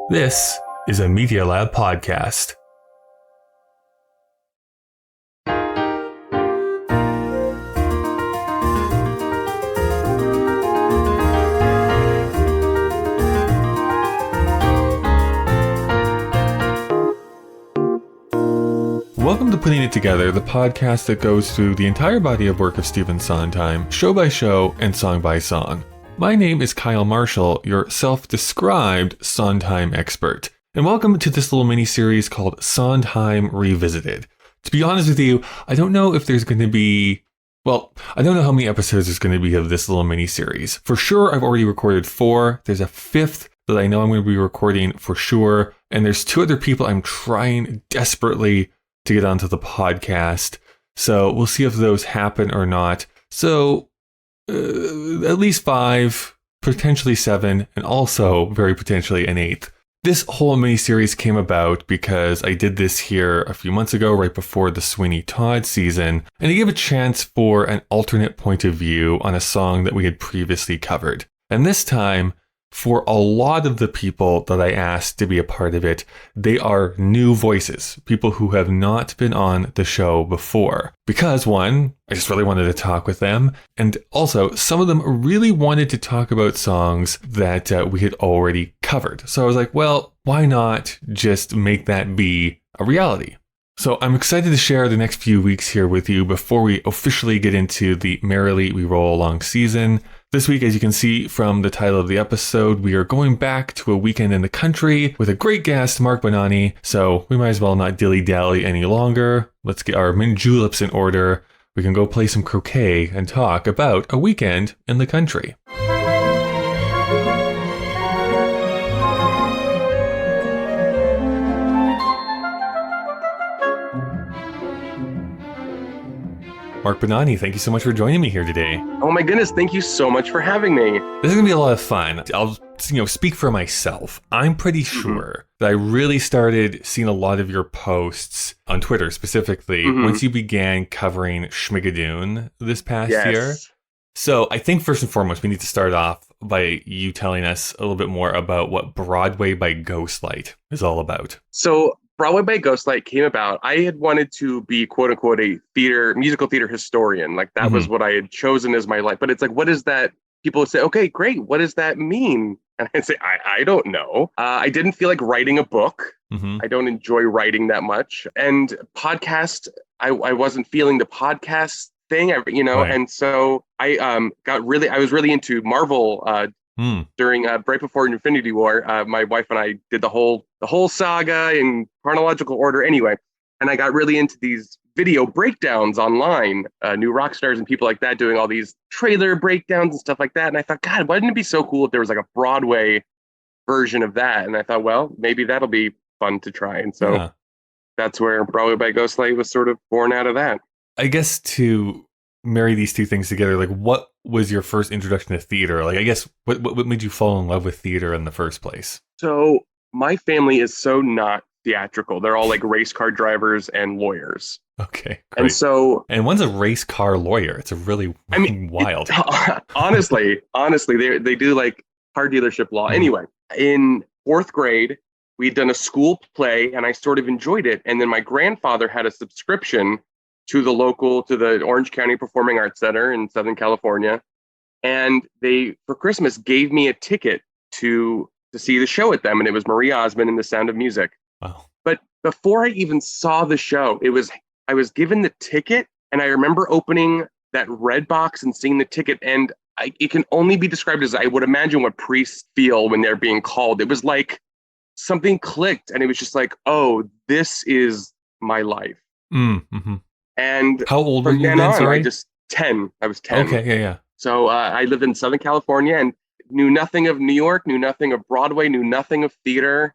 This is a Media Lab podcast. Welcome to Putting It Together, the podcast that goes through the entire body of work of Stephen Sondheim, show by show and song by song. My name is Kyle Marshall, your self-described Sondheim expert, and welcome to this little mini-series called Sondheim Revisited. To be honest with you, I don't know if there's going to be... I don't know how many episodes there's going to be of this little mini-series. For sure, I've already recorded 4. There's a 5th that I know I'm going to be recording for sure, and there's 2 other people I'm trying desperately to get onto the podcast. So we'll see if those happen or not. So at least 5, potentially 7, and also very potentially an 8th. This whole mini-series came about because I did this here a few months ago, right before the Sweeney Todd season, and it gave a chance for an alternate point of view on a song that we had previously covered. And this time, for a lot of the people that I asked to be a part of it, they are new voices, people who have not been on the show before. Because one, I just really wanted to talk with them, and also some of them really wanted to talk about songs that we had already covered. So I was like, well, why not just make that be a reality? So I'm excited to share the next few weeks here with you before we officially get into the Merrily We Roll Along season. This week, as you can see from the title of the episode, we are going back to a weekend in the country with a great guest, Marc Bonanni. So we might as well not dilly-dally any longer. Let's get our mint juleps in order. We can go play some croquet and talk about a weekend in the country. Marc Bonanni, thank you so much for joining me here today. Oh my goodness, thank you so much for having me. This is going to be a lot of fun. I'll speak for myself. I'm pretty sure that I really started seeing a lot of your posts on Twitter specifically once you began covering Schmigadoon this past year. So I think first and foremost, we need to start off by you telling us a little bit more about what Broadway by Ghostlight is all about. So Broadway by Ghostlight came about. I had wanted to be, quote unquote, a musical theater historian. Like that was what I had chosen as my life. But it's like, what is that? People would say, okay, great. What does that mean? And I'd say, I don't know. I didn't feel like writing a book. I don't enjoy writing that much. And podcast, I wasn't feeling the podcast thing, right. And so I was really into Marvel during right before Infinity War. My wife and I did the whole saga in chronological order anyway, and I got really into these video breakdowns online, New Rock Stars and people like that doing all these trailer breakdowns and stuff like that. And I thought, God, wouldn't it be so cool if there was like a Broadway version of that? And I thought, well, maybe that'll be fun to try. And so that's where Broadway by Ghostlight was sort of born out of that. I guess to marry these two things together, like what was your first introduction to theater? Like, I guess what made you fall in love with theater in the first place? So my family is so not theatrical. They're all like race car drivers and lawyers. Okay, great. And one's a race car lawyer. It's a really wild. Honestly, they do like car dealership law. Anyway, in 4th grade, we'd done a school play and I sort of enjoyed it. And then my grandfather had a subscription to the Orange County Performing Arts Center in Southern California. And they, for Christmas, gave me a ticket to see the show with them. And it was Marie Osmond and The Sound of Music. Wow. But before I even saw the show, I was given the ticket and I remember opening that red box and seeing the ticket. And it can only be described as I would imagine what priests feel when they're being called. It was like something clicked and it was just like, oh, this is my life. Mm-hmm. And how old were you then? Sorry? I was 10. Okay, yeah. So I lived in Southern California and knew nothing of New York, knew nothing of Broadway, knew nothing of theater,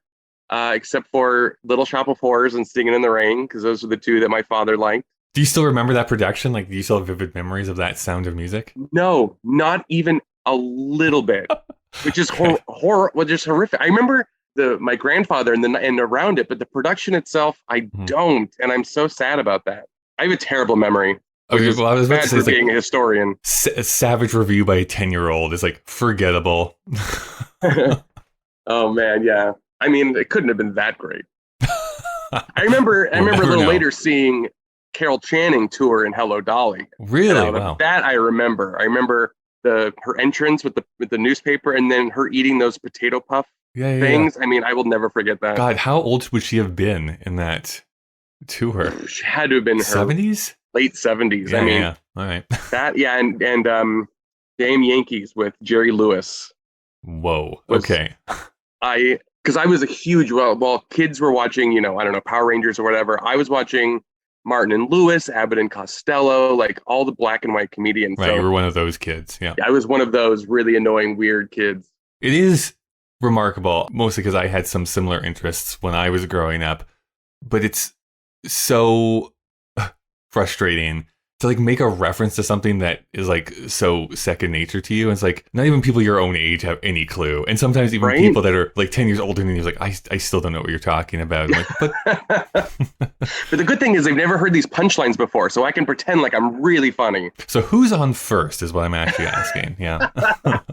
except for Little Shop of Horrors and Singing in the Rain, because those were the 2 that my father liked. Do you still remember that production? Like, do you still have vivid memories of that Sound of Music? No, not even a little bit, which is just horrific. I remember my grandfather and around it, but the production itself, I don't, and I'm so sad about that. I have a terrible memory. Okay, well, I was about to say, being a historian. A savage review by a 10-year-old is like forgettable. Oh man, yeah. I mean, it couldn't have been that great. I remember a little later seeing Carol Channing tour in Hello Dolly. Really? Wow. That I remember. I remember her entrance with the newspaper, and then her eating those potato puff things. Yeah. I mean, I will never forget that. God, how old would she have been in that tour? She had to have been 70s? Late 70s. Yeah, I mean, yeah. All right. That, yeah, and Damn Yankees with Jerry Lewis. Whoa. Okay. Because I was a huge, while kids were watching, I don't know, Power Rangers or whatever, I was watching Martin and Lewis, Abbott and Costello, like all the black and white comedians. Right, so, you were one of those kids, yeah. I was one of those really annoying, weird kids. It is remarkable, mostly because I had some similar interests when I was growing up, but it's so frustrating to like make a reference to something that is like so second nature to you. And it's like not even people your own age have any clue. And sometimes even people that are like 10 years older than you, like, I still don't know what you're talking about. Like, but but the good thing is they've never heard these punchlines before, so I can pretend like I'm really funny. So who's on first is what I'm actually asking. Yeah.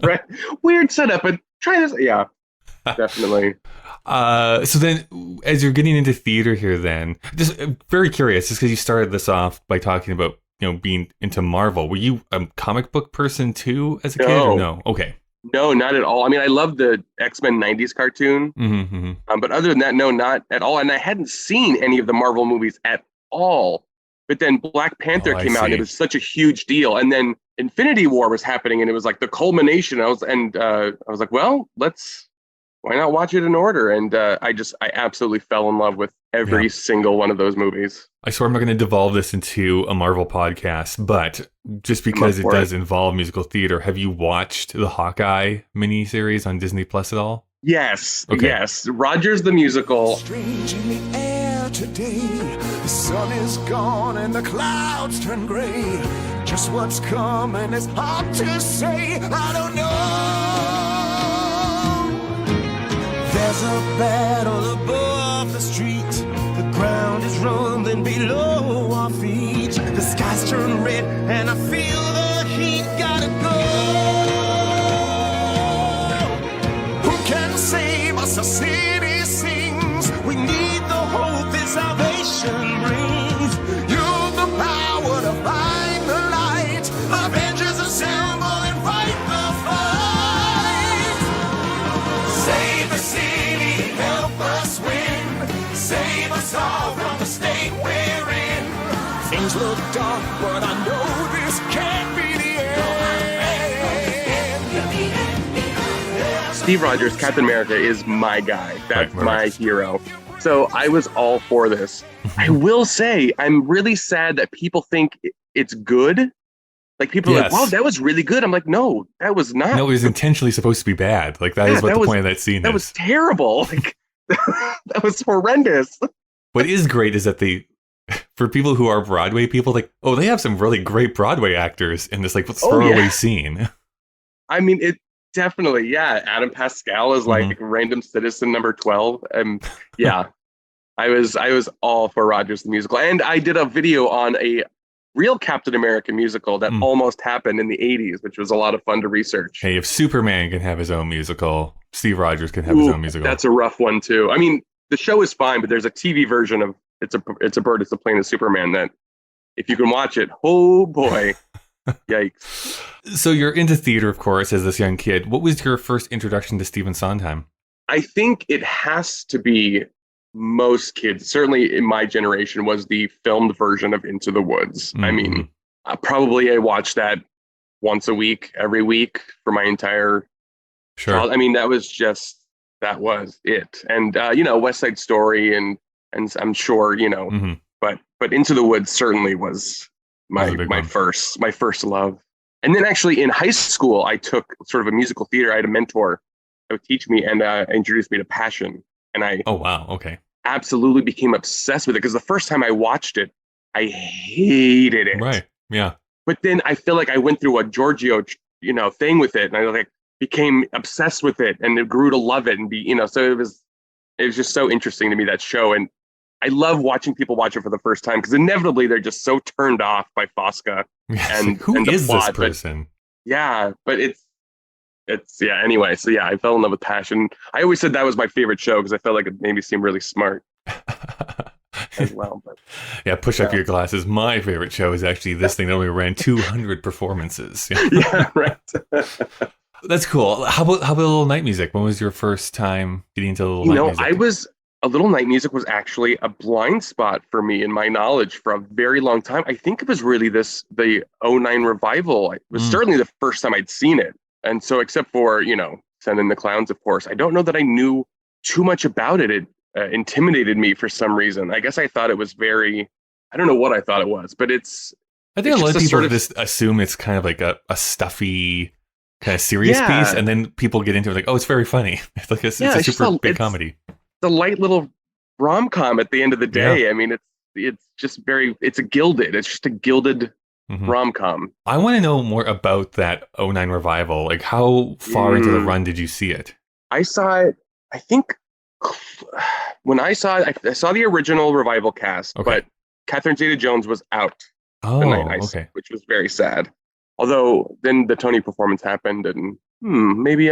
Right. Weird setup, but try this. Yeah, definitely. So then as you're getting into theater here, then just very curious, just because you started this off by talking about, being into Marvel. Were you a comic book person too as a kid or no? Okay. No, not at all. I mean, I love the X-Men 90s cartoon, but other than that, no, not at all. And I hadn't seen any of the Marvel movies at all. But then Black Panther came out, and it was such a huge deal. And then Infinity War was happening, and it was like the culmination. I was like, well, why not watch it in order? And I absolutely fell in love with every single one of those movies. I swear I'm not going to devolve this into a Marvel podcast, but just because it does involve musical theater, have you watched the Hawkeye miniseries on Disney Plus at all? Yes. Okay. Yes. Rogers the Musical. Strange in the air today. The sun is gone and the clouds turn gray. Just what's coming is hard to say. I don't know. There's a battle above the street. The ground is rumbling below our feet. The skies turn red and I feel the heat. Gotta go. Who can save us? Our city sings. We need the hope that salvation brings. You've the power to find the light. Avengers assemble and fight the fight. Save the city, help us win. Save us all from the state we're in. Things look dark, but I know this can't be the end. Steve Rogers, Captain America, is my guy. That's my hero. So I was all for this. I will say, I'm really sad that people think it's good. Like people are like, wow, that was really good. I'm like, no, that was not. No, it was intentionally supposed to be bad. Like that is what the point of that scene is. That was terrible. Like that was horrendous. What is great is that for people who are Broadway people, like, oh, they have some really great Broadway actors in this like throwaway scene. I mean, it definitely, yeah. Adam Pascal is like random citizen number 12. Yeah, I was all for Rogers the Musical, and I did a video on a real Captain America musical that almost happened in the 80s, which was a lot of fun to research. Hey, if Superman can have his own musical, Steve Rogers can have his own musical. That's a rough one too. I mean, the show is fine, but there's a TV version of It's a Bird, It's a Plane of Superman that if you can watch it, oh boy, yikes. So you're into theater, of course, as this young kid. What was your first introduction to Stephen Sondheim? I think it has to be most kids, certainly in my generation, was the filmed version of Into the Woods. I mean, I watched that once a week, every week for my entire childhood. I mean, that was it. And, West Side Story and I'm sure, but Into the Woods certainly was my first love. And then actually in high school, I took sort of a musical theater. I had a mentor that would teach me and introduced me to Passion. And I absolutely became obsessed with it because the first time I watched it, I hated it. Right. Yeah. But then I feel like I went through a Giorgio, thing with it, and I became obsessed with it, and it grew to love it, and so it was just so interesting to me, that show. And I love watching people watch it for the first time because inevitably they're just so turned off by Fosca. And who is this person? But Anyway, so yeah, I fell in love with Passion. I always said that was my favorite show because I felt like it made me seem really smart as well. But Yeah, push up your glasses. My favorite show is actually this thing that only ran 200 performances. Yeah, right. That's cool. How about a little night music? When was your first time getting into a little night music? A Little Night Music was actually a blind spot for me in my knowledge for a very long time. I think it was really the '09 revival. It was certainly the first time I'd seen it. And so except for, Send in the Clowns, of course, I don't know that I knew too much about it. It intimidated me for some reason. I guess I thought it was I don't know what I thought it was, but I think a lot of people just assume it's kind of like a stuffy kind of serious piece. And then people get into it like, oh, it's very funny. It's like it's a super big comedy. The light little rom-com at the end of the day. Yeah. I mean, it's just it's just a gilded rom-com. I want to know more about that '09 revival. Like, how far into the run did you see it? I saw it, I think when I saw it, I saw the original revival cast, but Catherine Zeta-Jones was out the night which was very sad. Although then the Tony performance happened and maybe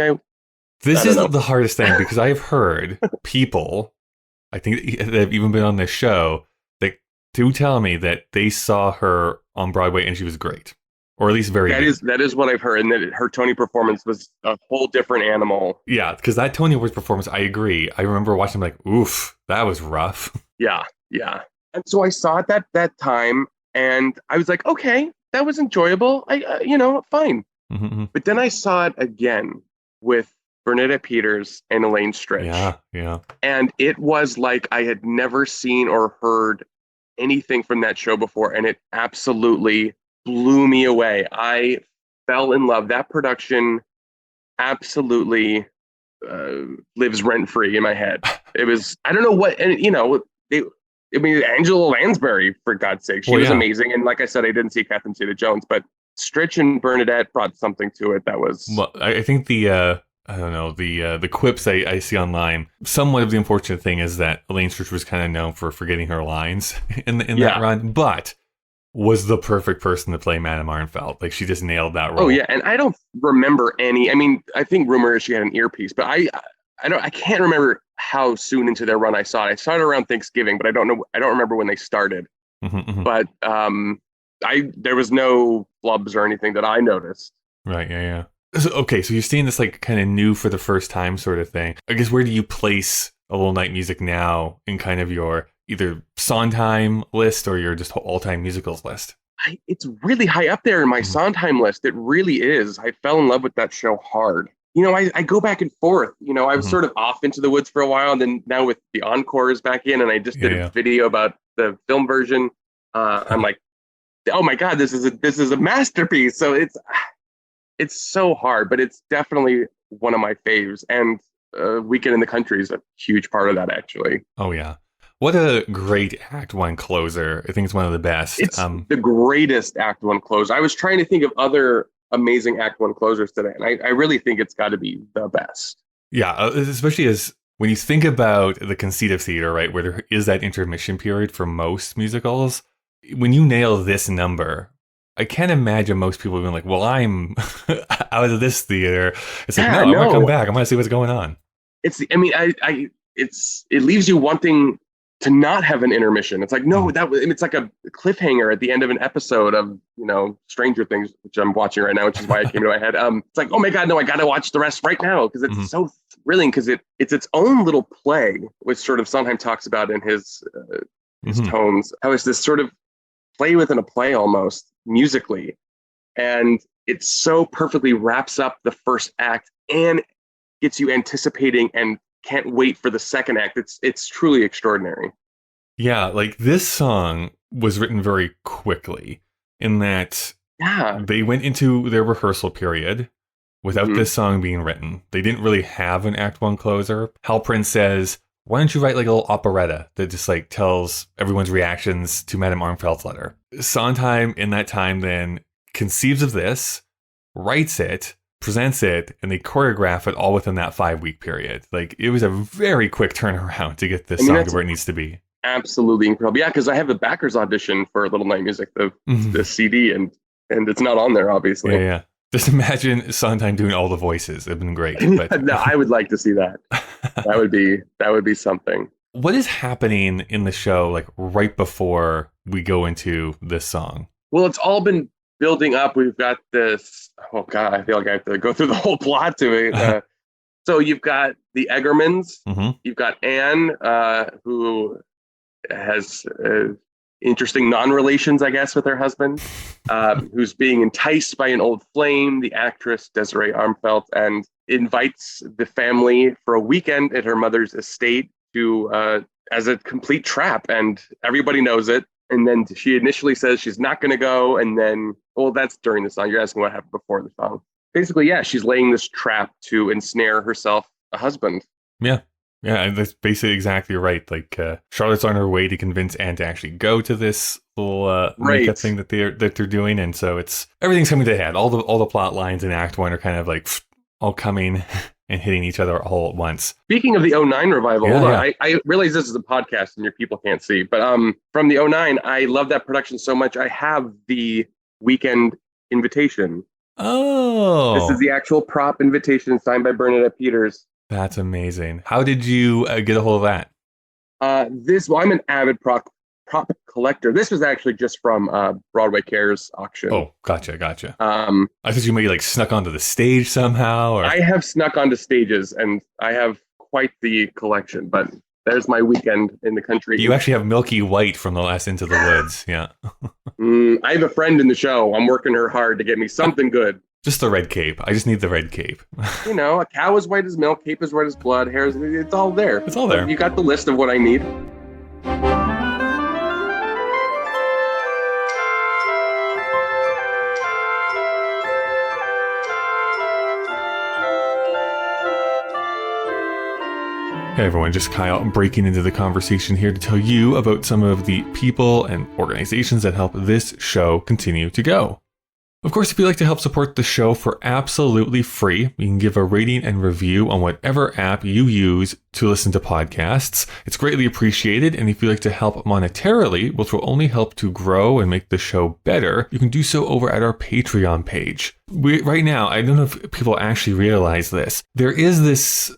This is the hardest thing because I've heard people, I think that have even been on this show, that do tell me that they saw her on Broadway and she was great, or at least very good. That is what I've heard, and that her Tony performance was a whole different animal. Yeah, because that Tony Awards performance, I agree. I remember watching like, oof, that was rough. Yeah. And so I saw it that time, and I was like, okay, that was enjoyable. Fine. Mm-hmm. But then I saw it again with Bernadette Peters and Elaine Stritch. Yeah. And it was like I had never seen or heard anything from that show before, and it absolutely blew me away. I fell in love. That production absolutely lives rent-free in my head. It was, I don't know what, and Angela Lansbury, for God's sake, she was amazing. And like I said, I didn't see Catherine Zeta-Jones, but Stritch and Bernadette brought something to it that was... Well, I think the quips I see online, somewhat of the unfortunate thing is that Elaine Stritch was kind of known for forgetting her lines in that run, but was the perfect person to play Madame Arnfeld. Like, she just nailed that role. Oh yeah, and I don't remember any. I mean, I think rumor is she had an earpiece, but I can't remember how soon into their run I saw it. I saw it around Thanksgiving, but I don't remember when they started. Mm-hmm. But there was no flubs or anything that I noticed. Right. Yeah. So you're seeing this like kind of new for the first time sort of thing. I guess where do you place A Little Night Music now in kind of your either Sondheim list or your just all-time musicals list? It's really high up there in my Sondheim list. It really is. I fell in love with that show hard. I go back and forth. I was sort of off Into the Woods for a while, and then now with the encores back in, and I just did a video about the film version. I'm like, oh my God, this is a masterpiece. So it's so hard, but it's definitely one of my faves. And Weekend in the Country is a huge part of that, actually. Oh, yeah. What a great Act 1 closer. I think it's one of the best. It's the greatest Act 1 closer. I was trying to think of other amazing Act 1 closers today, and I really think it's got to be the best. Yeah, especially as when you think about the conceit of theater, right, where there is that intermission period for most musicals, when you nail this number, I can't imagine most people being like, well, I'm out of this theater. It's like, no, I want to come back. I want to see what's going on. It leaves you wanting to not have an intermission. It's like, no, it's like a cliffhanger at the end of an episode of, Stranger Things, which I'm watching right now, which is why it came to my head. It's like, oh my God, no, I got to watch the rest right now. Because it's so thrilling, because it's its own little play, which sort of Sondheim talks about in his tones. How it's this sort of play within a play almost musically, and it so perfectly wraps up the first act and gets you anticipating and can't wait for the second act. It's truly extraordinary. Yeah, like this song was written very quickly in that they went into their rehearsal period without this song being written. They didn't really have an Act 1 closer. Hal Prince says, why don't you write like a little operetta that just like tells everyone's reactions to Madame Arnfeld's letter? Sondheim in that time then conceives of this, writes it, presents it, and they choreograph it all within that 5-week period. Like, it was a very quick turnaround to get this song to where it needs to be. Absolutely incredible. Yeah, because I have the backers audition for Little Night Music, the CD, and it's not on there, obviously. Yeah. Just imagine Sondheim doing all the voices. It'd been great. But No, I would like to see that. That would be something. what is happening in the show, like right before we go into this song? Well, it's all been building up. We've got this. Oh God, I feel like I have to go through the whole plot to it. So you've got the Eggermans. Mm-hmm. You've got Anne, who has interesting non-relations, I guess, with her husband, who's being enticed by an old flame, the actress Desiree Armfeldt, and invites the family for a weekend at her mother's estate to as a complete trap, and everybody knows it. And then she initially says she's not going to go, and then, well, that's during the song. You're asking what happened before the song. Basically, yeah, she's laying this trap to ensnare herself a husband. Yeah. Yeah, that's basically exactly right. Like Charlotte's on her way to convince Anne to actually go to this little makeup thing that they're doing, and so everything's coming to a head. All the plot lines in Act 1 are kind of like all coming and hitting each other all at once. Speaking of the 09 revival, hold on. I realize this is a podcast and your people can't see, but from the 09, I love that production so much. I have the weekend invitation. Oh, this is the actual prop invitation signed by Bernadette Peters. That's amazing. How did you get a hold of that? I'm an avid prop collector. This was actually just from Broadway Cares auction. Oh, gotcha. I thought you maybe like snuck onto the stage somehow. Or... I have snuck onto stages, and I have quite the collection, but there's my weekend in the country. You actually have Milky White from the last Into the Woods. Yeah. I have a friend in the show. I'm working her hard to get me something good. Just the red cape. I just need the red cape. You know, a cow is white as milk, cape is white as blood, hair is... It's all there. It's all there. You got the list of what I need. Hey everyone, just Kyle breaking into the conversation here to tell you about some of the people and organizations that help this show continue to go. Of course, if you'd like to help support the show for absolutely free, you can give a rating and review on whatever app you use to listen to podcasts. It's greatly appreciated, and if you'd like to help monetarily, which will only help to grow and make the show better, you can do so over at our Patreon page. Right now, I don't know if people actually realize this. There is this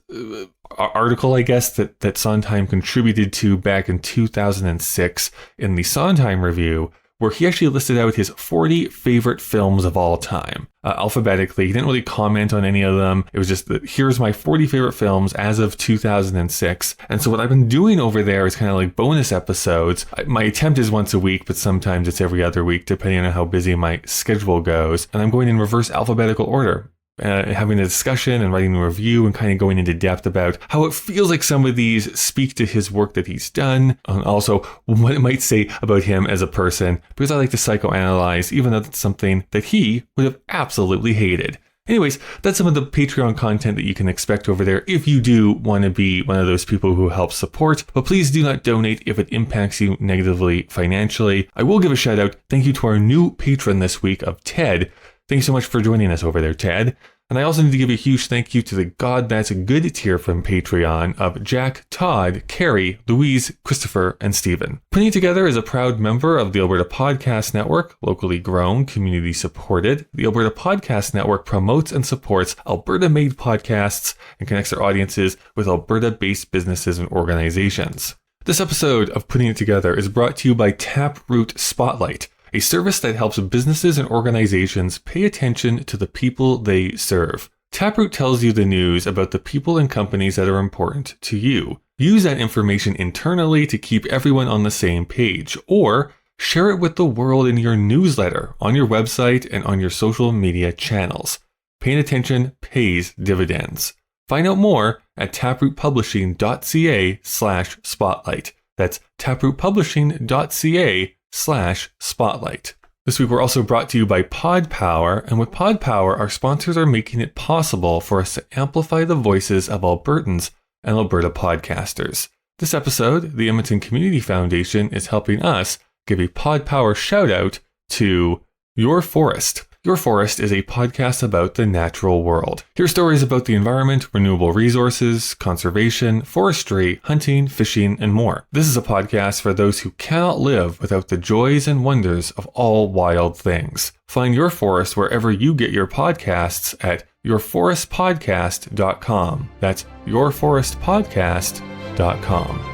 article, I guess, that Sondheim contributed to back in 2006 in the Sondheim Review, where he actually listed out his 40 favorite films of all time, alphabetically. He didn't really comment on any of them. It was just that here's my 40 favorite films as of 2006. And so what I've been doing over there is kind of like bonus episodes. My attempt is once a week, but sometimes it's every other week, depending on how busy my schedule goes. And I'm going in reverse alphabetical order. Having a discussion and writing a review and kind of going into depth about how it feels like some of these speak to his work that he's done, and also what it might say about him as a person, because I like to psychoanalyze, even though that's something that he would have absolutely hated. Anyways, that's some of the Patreon content that you can expect over there if you do want to be one of those people who help support, but please do not donate if it impacts you negatively financially. I will give a shout out. Thank you to our new patron this week of Ted. Thank you so much for joining us over there, Ted. And I also need to give a huge thank you to the God That's a Good tier from Patreon of Jack, Todd, Carrie, Louise, Christopher, and Stephen. Putting It Together is a proud member of the Alberta Podcast Network, locally grown, community supported. The Alberta Podcast Network promotes and supports Alberta-made podcasts and connects their audiences with Alberta-based businesses and organizations. This episode of Putting It Together is brought to you by Taproot Spotlight, a service that helps businesses and organizations pay attention to the people they serve. Taproot tells you the news about the people and companies that are important to you. Use that information internally to keep everyone on the same page, or share it with the world in your newsletter, on your website, and on your social media channels. Paying attention pays dividends. Find out more at taprootpublishing.ca/spotlight. That's taprootpublishing.ca/spotlight. This week we're also brought to you by Pod Power, and with Pod Power, our sponsors are making it possible for us to amplify the voices of Albertans and Alberta podcasters. This episode, the Edmonton Community Foundation is helping us give a Pod Power shout out to Your Forest. Your Forest is a podcast about the natural world. Hear stories about the environment, renewable resources, conservation, forestry, hunting, fishing, and more. This is a podcast for those who cannot live without the joys and wonders of all wild things. Find Your Forest wherever you get your podcasts at yourforestpodcast.com. That's yourforestpodcast.com.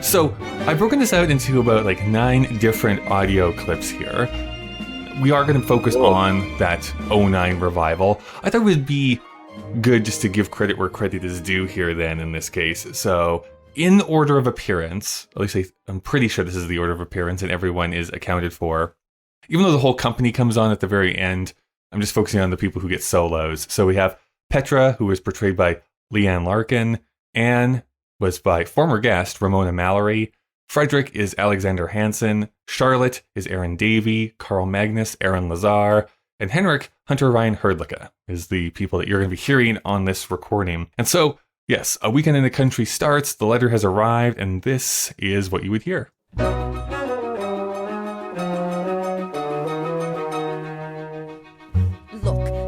So I've broken this out into about 9 different audio clips here. We are going to focus on that '09 revival. I thought it would be good just to give credit where credit is due here then in this case. So in order of appearance, at least I'm pretty sure this is the order of appearance and everyone is accounted for. Even though the whole company comes on at the very end, I'm just focusing on the people who get solos. So we have Petra, who is portrayed by Leanne Larkin. Anne was by former guest Ramona Mallory. Frederick is Alexander Hansen. Charlotte is Aaron Davey. Carl Magnus, Aaron Lazar. And Henrik, Hunter Ryan Herdlicka is the people that you're going to be hearing on this recording. And so, yes, A Weekend in the Country starts, the letter has arrived, and this is what you would hear.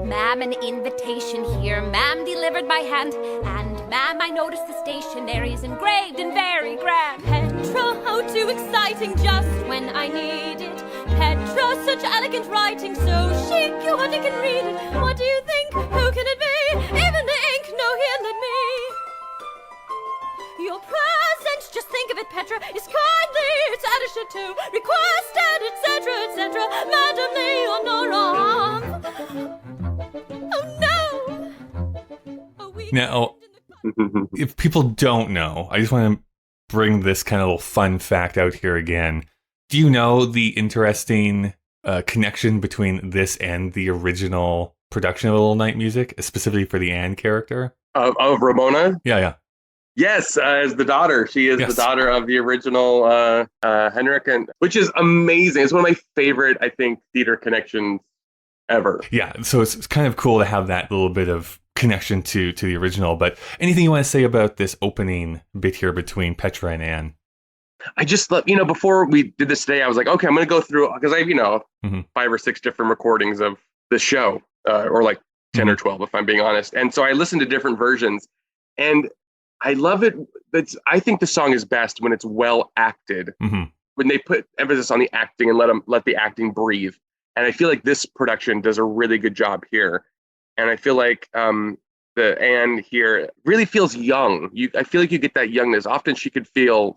Ma'am, an invitation here, ma'am, delivered by hand. And ma'am, I noticed the stationery's engraved and very grand. Petra, how too exciting, just when I need it. Petra, such elegant writing, so chic, you hardly can read it. What do you think? Who can it be? Even the ink, no, here, let me. Your present, just think of it, Petra, is kindly, it's added to, requested, etc., etc., Madame Leonora. Oh no! Now, if people don't know, I just want to bring this kind of little fun fact out here again. Do you know the interesting connection between this and the original production of Little Night Music, specifically for the Anne character? Of Ramona? Yeah. Yes, as the daughter. She is the daughter of the original Henrik, which is amazing. It's one of my favorite, I think, theater connections ever. Yeah, so it's kind of cool to have that little bit of connection to the original. But anything you want to say about this opening bit here between Petra and Anne? I just love, before we did this today, I was like, okay, I'm going to go through, because I have, 5 or 6 different recordings of the show, or 10 or 12, if I'm being honest. And so I listened to different versions, and I love it. I think the song is best when it's well acted, when they put emphasis on the acting and let the acting breathe. And I feel like this production does a really good job here. And I feel like the Anne here really feels young. I feel like you get that youngness. Often she could feel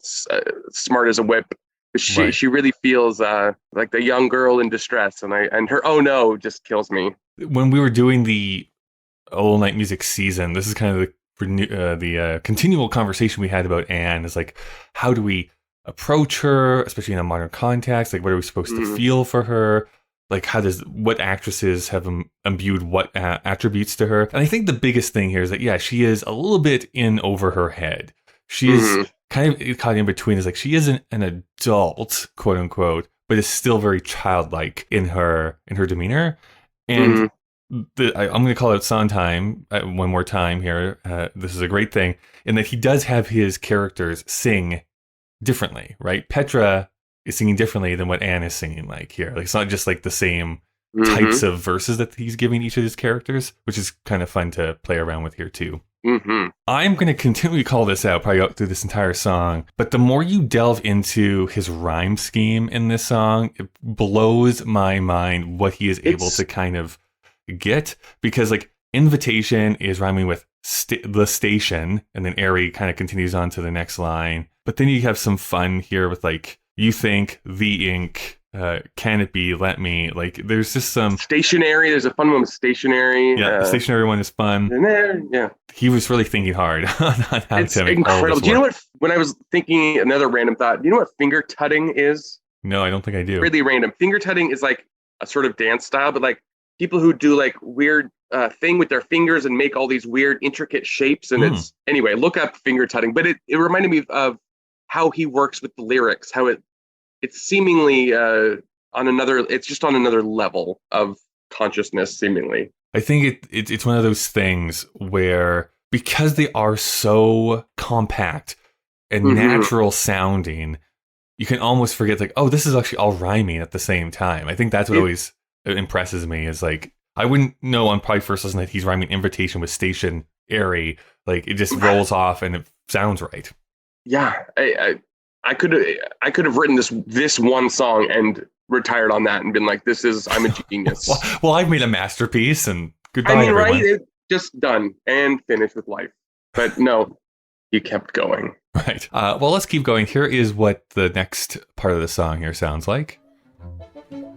smart as a whip. But she really feels like the young girl in distress. And her oh no just kills me. When we were doing the All Night Music season, this is kind of the continual conversation we had about Anne. Is how do we approach her, especially in a modern context? What are we supposed to feel for her? What actresses have imbued what attributes to her? And I think the biggest thing here is that, she is a little bit in over her head. She is kind of caught in between. She isn't an adult, quote unquote, but is still very childlike in her demeanor. And I'm going to call out Sondheim one more time here. This is a great thing in that he does have his characters sing differently, right? Petra is singing differently than what Anne is singing here. It's not just the same types of verses that he's giving each of his characters, which is kind of fun to play around with here too. I'm going to continually call this out probably out through this entire song, but the more you delve into his rhyme scheme in this song, it blows my mind what he is able to kind of get, because invitation is rhyming with the station, and then airy kind of continues on to the next line. But then you have some fun here with you think, the ink, can it be, let me, there's just some stationary. There's a fun one with stationary. The stationary one is fun. Yeah, he was really thinking hard on how it's to make incredible. all this Do you know work. when I was thinking, another random thought, do you know what finger tutting is? No, I don't think I do. Really random. Finger tutting is a sort of dance style, but people who do weird thing with their fingers and make all these weird intricate shapes, and it's anyway, look up finger tutting. But it reminded me of how he works with the lyrics, how it it's seemingly it's just on another level of consciousness, seemingly. I think it's one of those things where, because they are so compact and natural sounding, you can almost forget, like, oh, this is actually all rhyming at the same time. I think that's what always impresses me, is like, I wouldn't know on probably first listen that he's rhyming invitation with stationary. Like, it just rolls off and it sounds right. Yeah, I could have written this one song and retired on that and been like, I'm a genius. well, I've made a masterpiece, and goodbye, everyone. Right? It's just done and finished with life. But no, you kept going. Right. Well, let's keep going. Here is what the next part of the song here sounds like.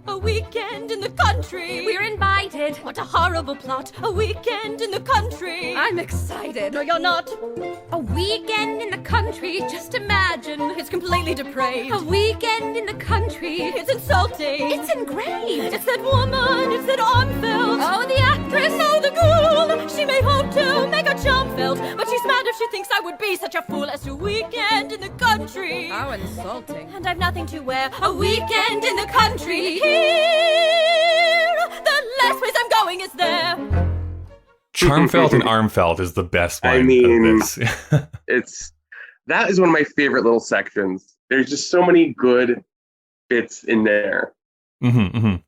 A weekend in the country. We're invited. What a horrible plot. A weekend in the country. I'm excited. No, you're not. A weekend in the country. Just imagine. It's completely depraved. A weekend in the country. It's insulting. It's engraved. It's that woman. It's that Armfeld. Oh, the actress. Oh, the ghoul. She may hope to make a Charmfeld, but she's mad if she thinks I would be such a fool as to weekend in the country. How insulting. And I've nothing to wear. A weekend in the country. Here, the last place I'm going is there. Charmfeld and Armfeld is the best one of this. That is one of my favorite little sections. There's just so many good bits in there. I'm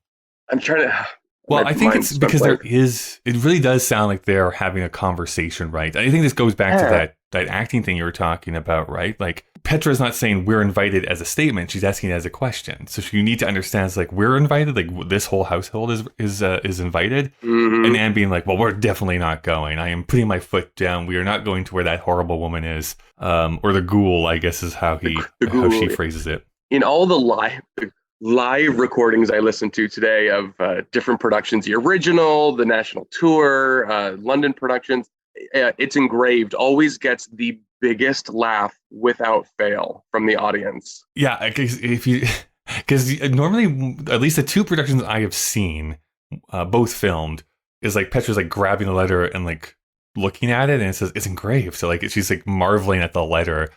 trying to. Well, I think it's because it really does sound like they're having a conversation, right? I think this goes back to that acting thing you were talking about, right? Like, Petra's not saying we're invited as a statement; she's asking it as a question. So you need to understand, it's like, we're invited, like this whole household is invited, and Anne being like, well, we're definitely not going. I am putting my foot down. We are not going to where that horrible woman is, or the ghoul, I guess, is how how she phrases it. In all the live recordings I listened to today of different productions, the original, the national tour, London productions, it's engraved, always gets the biggest laugh without fail from the audience. Yeah, because normally, at least the two productions I have seen, both filmed, is like Petra's like grabbing the letter and like looking at it, and it says it's engraved. So like she's like marveling at the letter,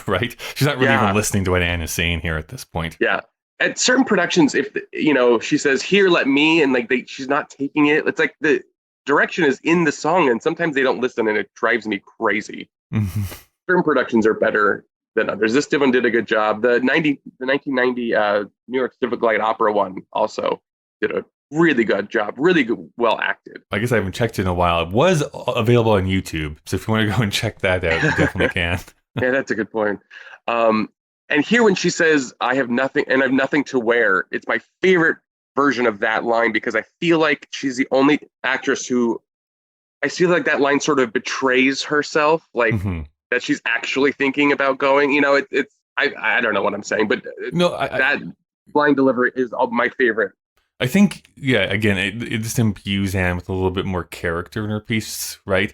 right? She's not really even listening to what Anne is saying here at this point. Yeah. At certain productions, if she says, "Here, let me," and like she's not taking it. It's like the direction is in the song, and sometimes they don't listen, and it drives me crazy. Certain productions are better than others. This one did a good job. The 1990 New York Civic Light Opera one also did a really good job. Really good, well acted. I guess I haven't checked in a while. It was available on YouTube, so if you want to go and check that out, you definitely can. Yeah, that's a good point. And here, when she says, "I have nothing and I have nothing to wear," it's my favorite version of that line, because I feel like she's the only actress who, I feel like that line sort of betrays herself, like that she's actually thinking about going. I don't know what I'm saying, but that line delivery is my favorite. I think, again, it just imbues Anne with a little bit more character in her piece, right?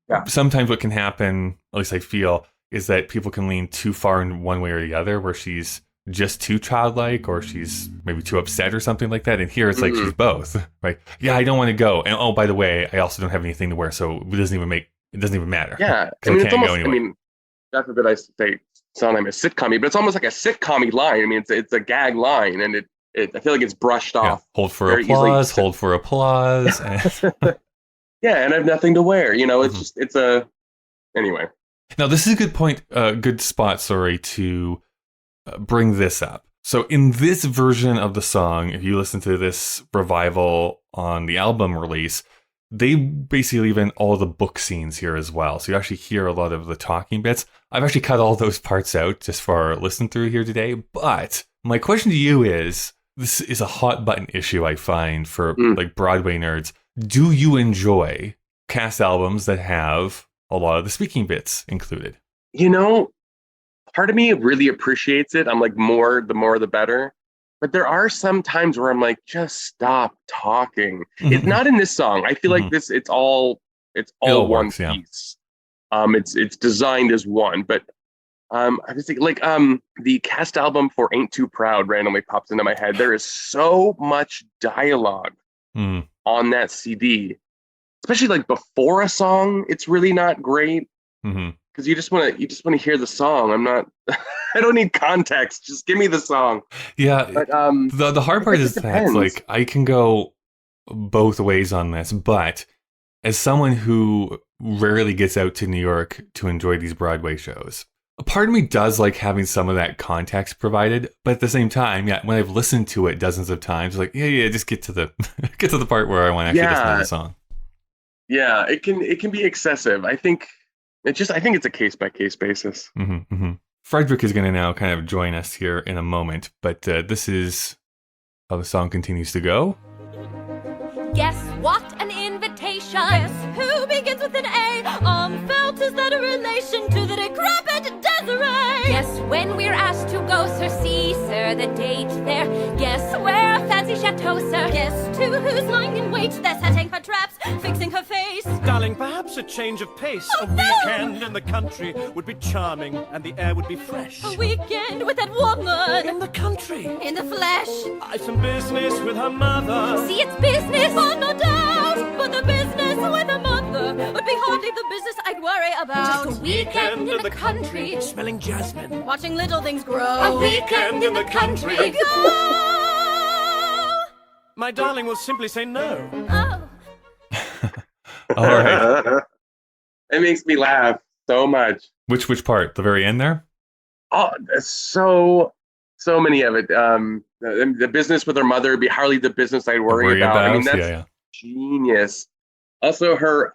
Yeah. Sometimes what can happen, at least I feel, is that people can lean too far in one way or the other, where she's just too childlike, or she's maybe too upset or something like that. And here it's like she's both, right? Yeah, I don't want to go. And oh, by the way, I also don't have anything to wear, so it doesn't even matter. Yeah. I mean, it's almost, God forbid I say Sondheim is sitcom-y, but it's almost like a sitcom-y line. I mean, it's a gag line, and I feel like it's brushed off. Hold for applause, hold for applause. Yeah, and I have nothing to wear. It's just, anyway. Now, this is a good point, good spot, to bring this up. So in this version of the song, if you listen to this revival on the album release, they basically leave in all the book scenes here as well. So you actually hear a lot of the talking bits. I've actually cut all those parts out just for our listen through here today. But my question to you is, this is a hot button issue I find for like Broadway nerds. Do you enjoy cast albums that have a lot of the speaking bits included? Part of me really appreciates it. I'm like, the more the better. But there are some times where I'm like, just stop talking. It's not in this song. I feel like it's all one piece. It's designed as one. But I was thinking, like, the cast album for Ain't Too Proud randomly pops into my head. There is so much dialogue on that CD, especially like before a song. It's really not great. because you just want to hear the song. I'm not. I don't need context. Just give me the song. Yeah. But The hard part is that like I can go both ways on this, but as someone who rarely gets out to New York to enjoy these Broadway shows, a part of me does like having some of that context provided, but at the same time, yeah, when I've listened to it dozens of times, like just get to the get to the part where I want to actually listen to the song. Yeah, it can be excessive. I think it's a case by case basis. Mm-hmm, mm-hmm. Frederick is going to now kind of join us here in a moment, but this is how the song continues to go. Guess what? An invitation. Guess who begins with an A? Felt, is that a relation to the decrepit Desiree? Guess when we're asked to go, sir, see, sir, the date there. Guess where a fancy chateau, sir. Guess to who's lying in wait. They're setting her traps, fixing her face. Darling, perhaps a change of pace. Oh, a no! weekend in the country would be charming and the air would be fresh. A weekend with that woman. In the country. In the flesh. I've some business with her mother. See, it's business, oh, no doubt. But the business with a mother would be hardly the business I'd worry about. Just a weekend in the country, smelling jasmine. Watching little things grow. A weekend in the country. Go! My darling will simply say no. Oh. All right. It makes me laugh so much. Which part? The very end there? Oh, so many of it. The business with her mother would be hardly the business I'd worry about. I mean, that's genius. Also, her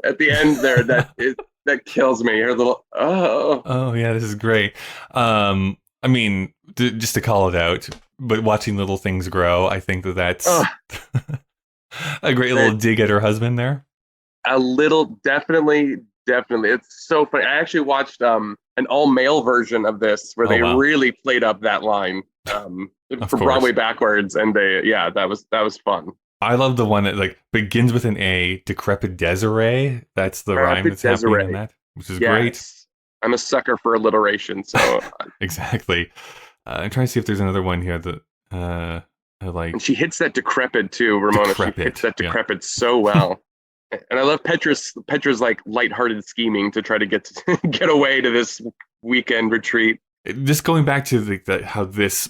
at the end there, that kills me. Her little Oh yeah, this is great. I mean, just to call it out, but watching little things grow, I think that's a great little dig at her husband there. A little, definitely. It's so funny. I actually watched an all-male version of this where they really played up that line for Broadway backwards, and that was fun. I love the one that like begins with an A, decrepit Desiree. That's the rhyme that's happening in that, which is great. I'm a sucker for alliteration, so exactly. I'm trying to see if there's another one here that I like. And she hits that decrepit too, Ramona. She hits that decrepit so well. And I love Petra's like lighthearted scheming to try to get away to this weekend retreat. Just going back to how this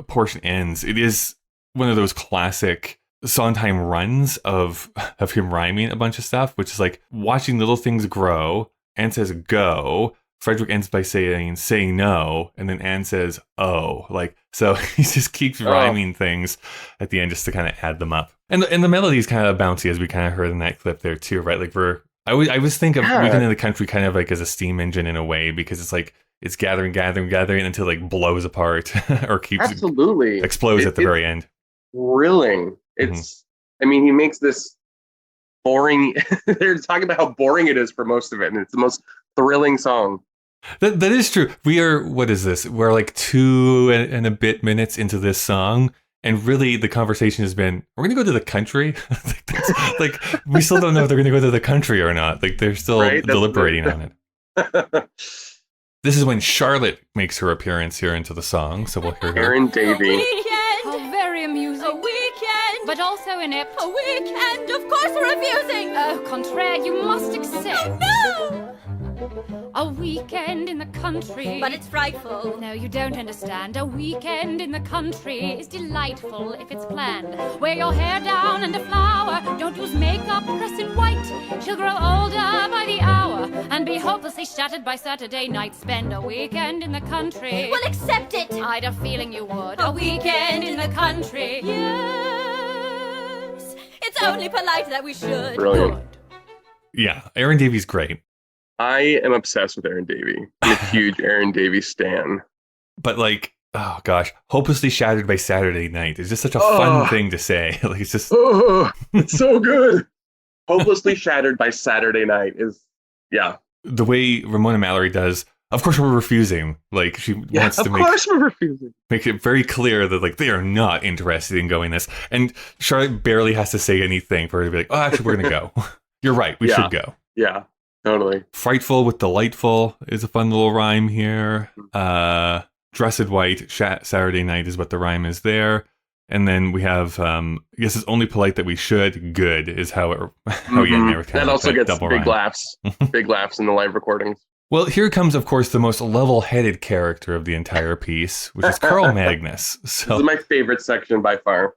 portion ends, it is one of those classic Sondheim runs of him rhyming a bunch of stuff, which is like watching little things grow. Anne says go. Frederick ends by saying no, and then Anne says oh. Like, so he just keeps rhyming things at the end just to kind of add them up. And the melody is kind of bouncy, as we kind of heard in that clip there too, right? Like I always think of Weekend in the Country kind of like as a steam engine in a way, because it's like it's gathering until it like blows apart or keeps explodes at the very end. Thrilling. It's I mean, he makes this boring they're talking about how boring it is for most of it, and it's the most thrilling song. That is true. We are, what is this? We're like 2 and a bit minutes into this song, and really the conversation has been, we're going to go to the country? like, we still don't know if they're going to go to the country or not. Like, they're still deliberating on it. This is when Charlotte makes her appearance here into the song, so we'll hear her. Aaron Davey. How very amusing. A weekend. But also inept. A weekend, of course we're refusing. Au contraire, you must accept. No! A weekend in the country. But it's frightful. No, you don't understand. A weekend in the country is delightful if it's planned. Wear your hair down and a flower. Don't use makeup, dress in white. She'll grow older by the hour and be hopelessly shattered by Saturday night. Spend a weekend in the country. Well, accept it. I'd a feeling you would. A weekend in the country. Yes. It's only polite that we should. Brilliant. Good. Yeah, Aaron Davey's great. I am obsessed with Aaron Davey. I'm a huge Aaron Davey stan. But like, oh gosh, hopelessly shattered by Saturday night is just such a fun thing to say. Like, it's just it's so good. Hopelessly shattered by Saturday night is the way Ramona Mallory does. Of course, we're refusing. Like, she wants to make it very clear that like they are not interested in going this. And Charlotte barely has to say anything for her to be like, oh, actually, we're gonna go. You're right. We should go. Yeah. Totally. Frightful with delightful is a fun little rhyme here. Dressed white, Saturday night is what the rhyme is there. And then we have, I guess it's only polite that we should. Good is how you end there with that also gets big rhyme. laughs. Big laughs in the live recordings. Well, here comes, of course, the most level-headed character of the entire piece, which is Carl Magnus. So This is my favorite section by far.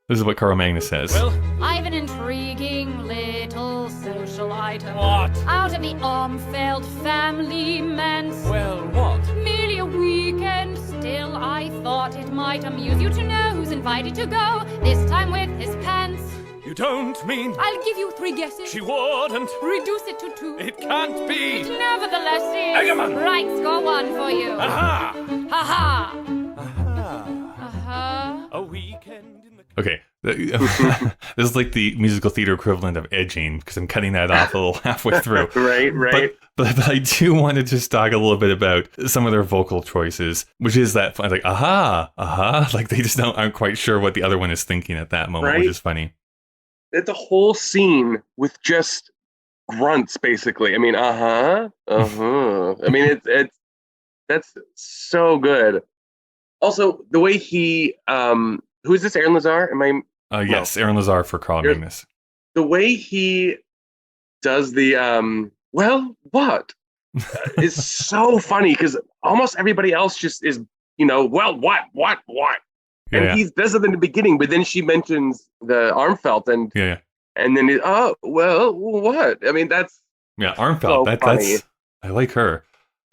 this is what Carl Magnus says. Well, I've an intriguing little social item. what? Out of the Armfeld family manse. Well, what? Merely a weekend, still I thought it might amuse you to know who's invited to go, this time with his pants. You don't mean I'll give you 3 guesses. she wouldn't? Reduce it to 2. It can't be. Nevertheless is. Hageman! Right, score 1 for you. Aha! Ha-ha. Aha! Uh-huh. A weekend in the... Okay. This is like the musical theater equivalent of edging, because I'm cutting that off a little halfway through. Right. But I do want to just talk a little bit about some of their vocal choices, which is that fun, like, aha, like they just aren't quite sure what the other one is thinking at that moment, Right. which is funny. It's a whole scene with just grunts, basically. I mean, I mean, that's so good. Also, the way he, who is this? Aaron Lazar? Yes, Aaron Lazar for Carl Magnus. The way he does the, well, what? Is so funny because almost everybody else just is, well, what? And he does it in the beginning, but then she mentions the Armfelt and Yeah. and then well, what? I mean, that's Armfelt. so funny. That's I like her.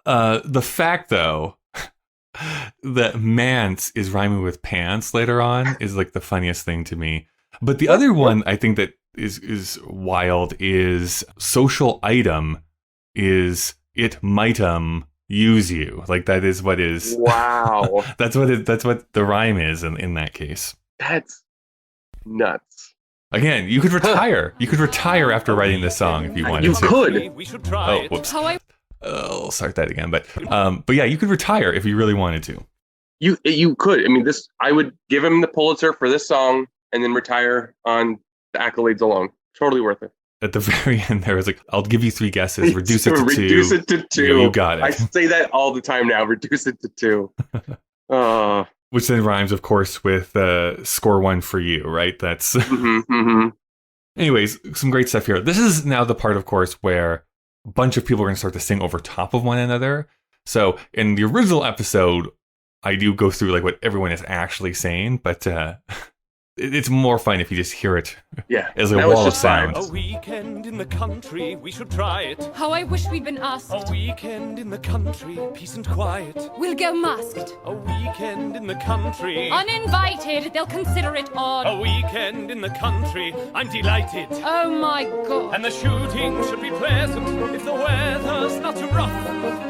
The fact though that Mance is rhyming with pants later on is like the funniest thing to me. But the other one I think that is wild is social item is it mightum use you. Like that is what is wow. that's what the rhyme is in that case. That's nuts. Again, you could retire. You could retire after writing this song if you wanted You to. could. We should try Oh, it. whoops. How I I'll start that again. But yeah, you could retire if you really wanted to. You could. I mean, I would give him the Pulitzer for this song and then retire on the accolades alone. Totally worth it. At the very end, there was like, I'll give you 3 guesses. Reduce it to 2. Reduce it to 2. You got it. I say that all the time now. Reduce it to 2. Which then rhymes, of course, with score 1 for you, right? That's. Anyways, some great stuff here. This is now the part, of course, where a bunch of people are going to start to sing over top of one another. So in the original episode, I do go through like what everyone is actually saying, but it's more fun if you just hear it as a that was wall of just fine. sound. A weekend in the country, we should try it. How I wish we'd been asked. A weekend in the country, peace and quiet. We'll go masked. A weekend in the country. Uninvited, they'll consider it odd. A weekend in the country, I'm delighted. Oh my god. And the shooting should be pleasant if the weather's not too rough.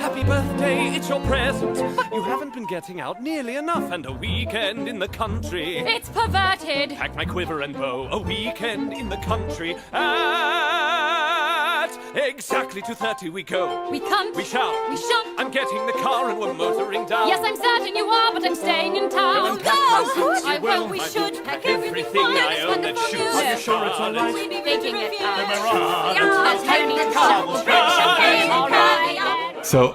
Happy birthday, it's your present. You haven't been getting out nearly enough. And a weekend in the country. It's perverted. Pack my quiver and bow. A weekend in the country. At exactly 2:30 we go. We can't. We shall. We shall. I'm getting the car and we're motoring down. Yes, I'm certain you are, but I'm staying in town. Go and pack my suits, I you will. will. We I should will pack pack everything everything fine. I It's own that wonderful shoots. news. Are you sure it's all right? Making it So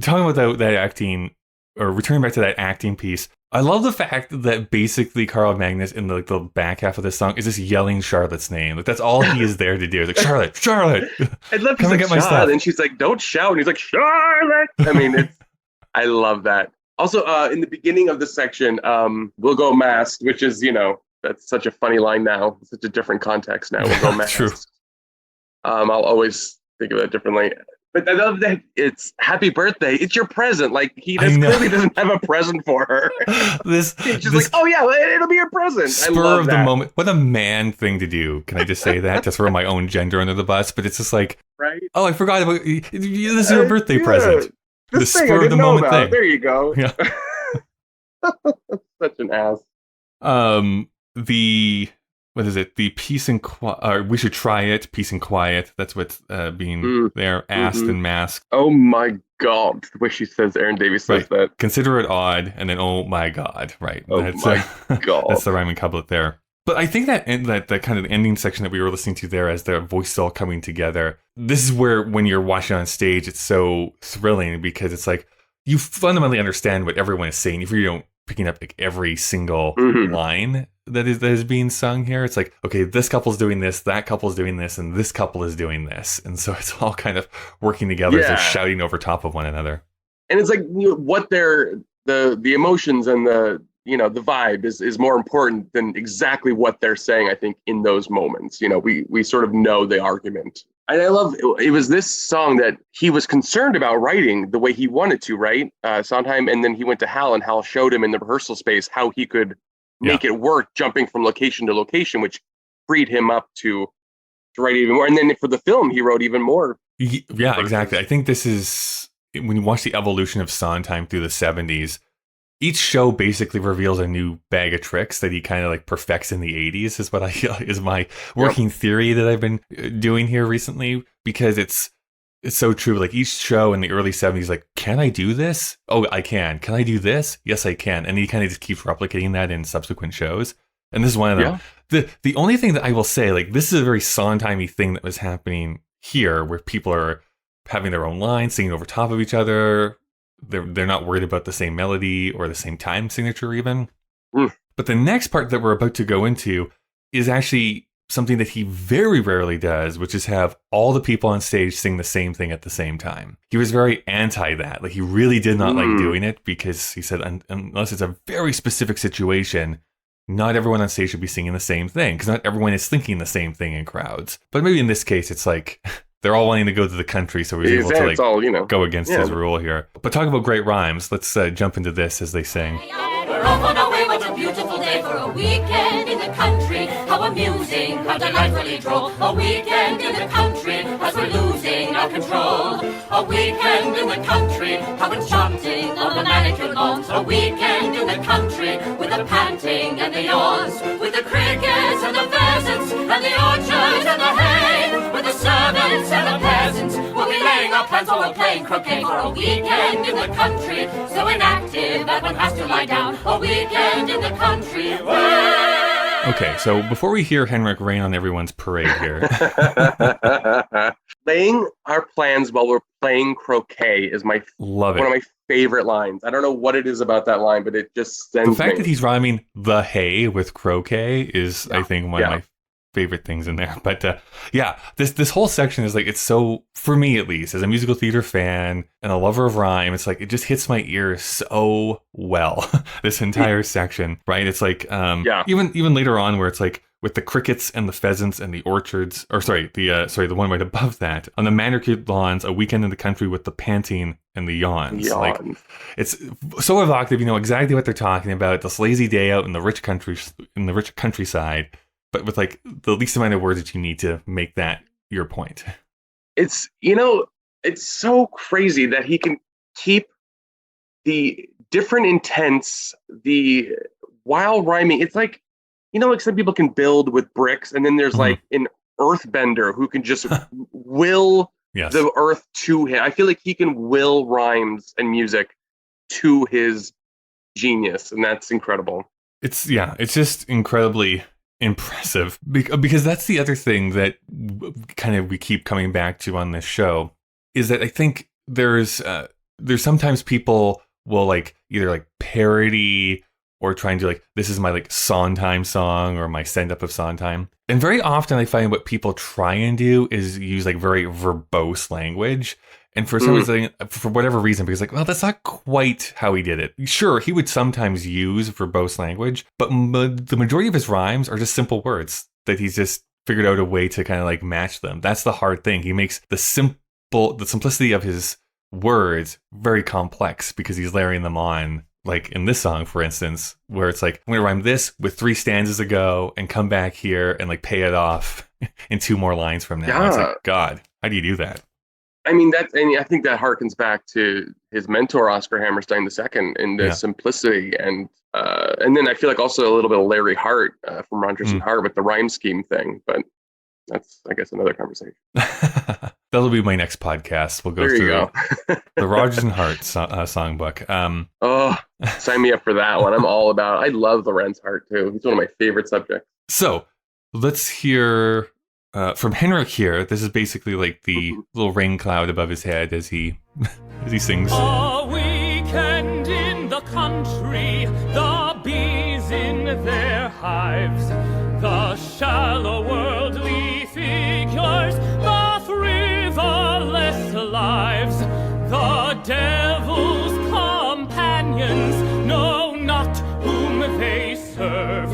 talking about that acting, or returning back to that acting piece, I love the fact that basically Carl Magnus in the back half of this song is just yelling Charlotte's name. Like that's all he is there to do. It's like Charlotte. I love Come and he's like, get my stuff. Charlotte, and she's like, don't shout. And he's like, Charlotte. I mean, I love that. Also, in the beginning of this section, we'll go masked, which is, that's such a funny line now. It's such a different context now. We'll go masked. True. I'll always think of it differently. But I love that it's happy birthday. It's your present. Like he clearly doesn't have a present for her. He's just like, oh yeah, it'll be your present. Spur I love of that. the moment. What a man thing to do. Can I just say that? To throw my own gender under the bus. But it's just like, right? Oh, I forgot about this is your birthday present. The This thing I spur of didn't the know moment about. thing. There you go. Yeah. Such an ass. What is it? The peace and quiet. We should try it. Peace and quiet. That's what's being there asked and masked. Oh my god! The way she says, Aaron Davies says that. Consider it odd, and then oh my god, right? Oh That's, my god! That's the rhyming couplet there. But I think that kind of ending section that we were listening to there, as their voices all coming together. This is where, when you're watching on stage, it's so thrilling because it's like you fundamentally understand what everyone is saying. If you don't picking up like every single line that is being sung here. It's like, okay, this couple's doing this, that couple's doing this, and this couple is doing this. And so it's all kind of working together as they're shouting over top of one another. And it's like, what they're, the emotions and the vibe is more important than exactly what they're saying, I think, in those moments. We sort of know the argument. And I love it was this song that he was concerned about writing the way he wanted to, right? Sondheim, and then he went to Hal, and Hal showed him in the rehearsal space how he could make it work, jumping from location to location, which freed him up to write even more. And then for the film, he wrote even more. Yeah, exactly. I think this is, when you watch the evolution of Sondheim through the 70s, each show basically reveals a new bag of tricks that he kind of like perfects in the 80s is what is my working theory that I've been doing here recently, because it's so true. Like each show in the early 70s, like, can I do this? Oh, I can. Can I do this? Yes, I can. And he kind of just keeps replicating that in subsequent shows. And this is one of them. Yeah. The only thing that I will say, like, this is a very Sondheim-y thing that was happening here, where people are having their own lines, singing over top of each other. They're not worried about the same melody or the same time signature even. But the next part that we're about to go into is actually something that he very rarely does, which is have all the people on stage sing the same thing at the same time. He was very anti that. Like, he really did not like doing it, because he said, unless it's a very specific situation, not everyone on stage should be singing the same thing, because not everyone is thinking the same thing in crowds. But maybe in this case, it's like they're all wanting to go to the country, so he was able to go against his rule here. But talk about great rhymes. Let's jump into this as they sing. We're off on our way, what a beautiful day for a weekend in the country. How amusing, how delightfully droll. A weekend in the country, as we're losing our control. A weekend in the country, how enchanting on the manicured lawns. A weekend in the country, with the panting and the yawns. With the crickets and the pheasants, and the orchards and the hay. With the servants and the peasants, we'll be laying our plans while we're playing croquet. For a weekend in the country, so inactive that one has to lie down. A weekend in the country. Okay, so before we hear Henrik rain on everyone's parade here. Laying our plans while we're playing croquet is one of my favorite lines. I don't know what it is about that line, but it just sends the fact that he's rhyming the hay with croquet is, I think, one of my favorite things in there. But this whole section is like, it's so, for me at least, as a musical theater fan and a lover of rhyme, it's like, it just hits my ear so well, this entire section, right? It's like, even later on, where it's like, with the crickets and the pheasants and the orchards, the one right above that, on the manicured lawns, a weekend in the country with the panting and the yawns. Like, it's so evocative. You know exactly what they're talking about. This lazy day out in the rich countryside, but with like the least amount of words that you need to make that your point. It's it's so crazy that he can keep the different intents, while rhyming. It's like, like some people can build with bricks, and then there's like an earthbender who can just will the earth to him. I feel like he can will rhymes and music to his genius, and that's incredible. It's just incredibly impressive, because that's the other thing that kind of we keep coming back to on this show, is that I think there's sometimes people will like either like parody or try and do like, this is my like Sondheim song or my send up of Sondheim. And very often I find what people try and do is use like very verbose language. And for some reason, for whatever reason, because like, well, that's not quite how he did it. Sure, he would sometimes use verbose language, but the majority of his rhymes are just simple words that he's just figured out a way to kind of like match them. That's the hard thing. He makes the simplicity of his words very complex, because he's layering them on. Like in this song, for instance, where it's like, I'm going to rhyme this with 3 stanzas ago and come back here and like pay it off in 2 more lines from now. Yeah. It's like, God, how do you do that? I mean, I think that harkens back to his mentor, Oscar Hammerstein II, in the simplicity. And then I feel like also a little bit of Larry Hart from Rodgers and Hart with the rhyme scheme thing. But that's, I guess, another conversation. That'll be my next podcast. We'll go through the Rodgers and Hart songbook. Sign me up for that one. I'm all about it. I love Lorenz Hart, too. He's one of my favorite subjects. So let's hear from Henrik here. This is basically like the little rain cloud above his head as he sings. A weekend in the country, the hives. The shallow worldly figures, the frivolous lives, the devil's companions know not whom they serve.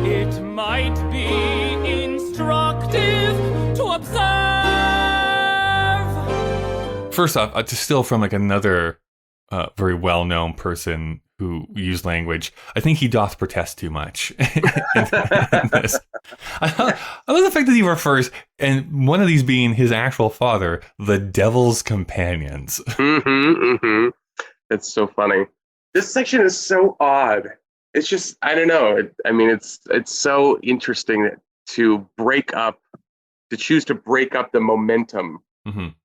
It might be instructive to observe. First off, to steal from like another very well-known person who used language, I think he doth protest too much in this. I love the fact that he refers, and one of these being his actual father, the devil's companions. It's so funny. This section is so odd. It's just, I don't know. It's so interesting to choose to break up the momentum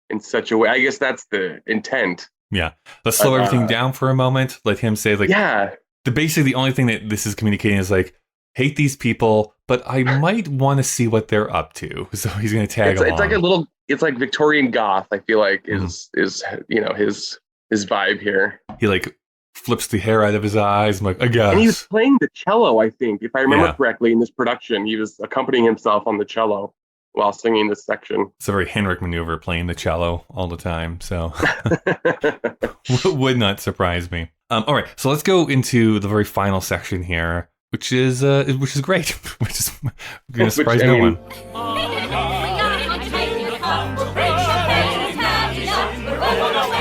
in such a way. I guess that's the intent. Yeah. Let's slow everything down for a moment. Let him say, like, basically the only thing that this is communicating is like, hate these people, but I might want to see what they're up to. So he's going to tag along. It's like Victorian goth, I feel like is his vibe here. He like flips the hair out of his eyes. I'm like, I guess. And he was playing the cello, I think, if I remember correctly, in this production. He was accompanying himself on the cello while singing this section. It's a very Henrik maneuver, playing the cello all the time. So would not surprise me. All right, so let's go into the very final section here, which is great, which is going to surprise no one.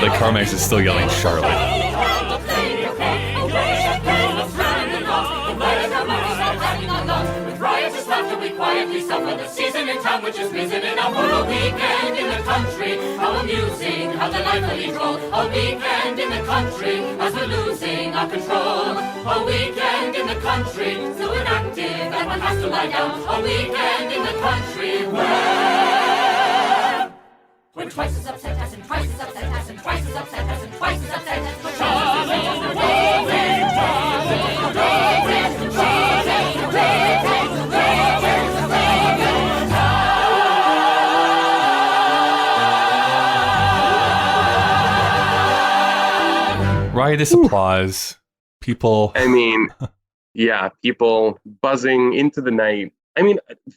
Like Carmax is still yelling Charlotte. Quietly suffer the season in town, which is risen enough for a weekend in the country. How amusing, how delightfully droll. A weekend in the country, as we're losing our control. A weekend in the country, so inactive that one has to lie down. A weekend in the country where when twice as upset as in twice as upset as in twice as upset as in twice as upset as in riotous applause. People. People buzzing into the night.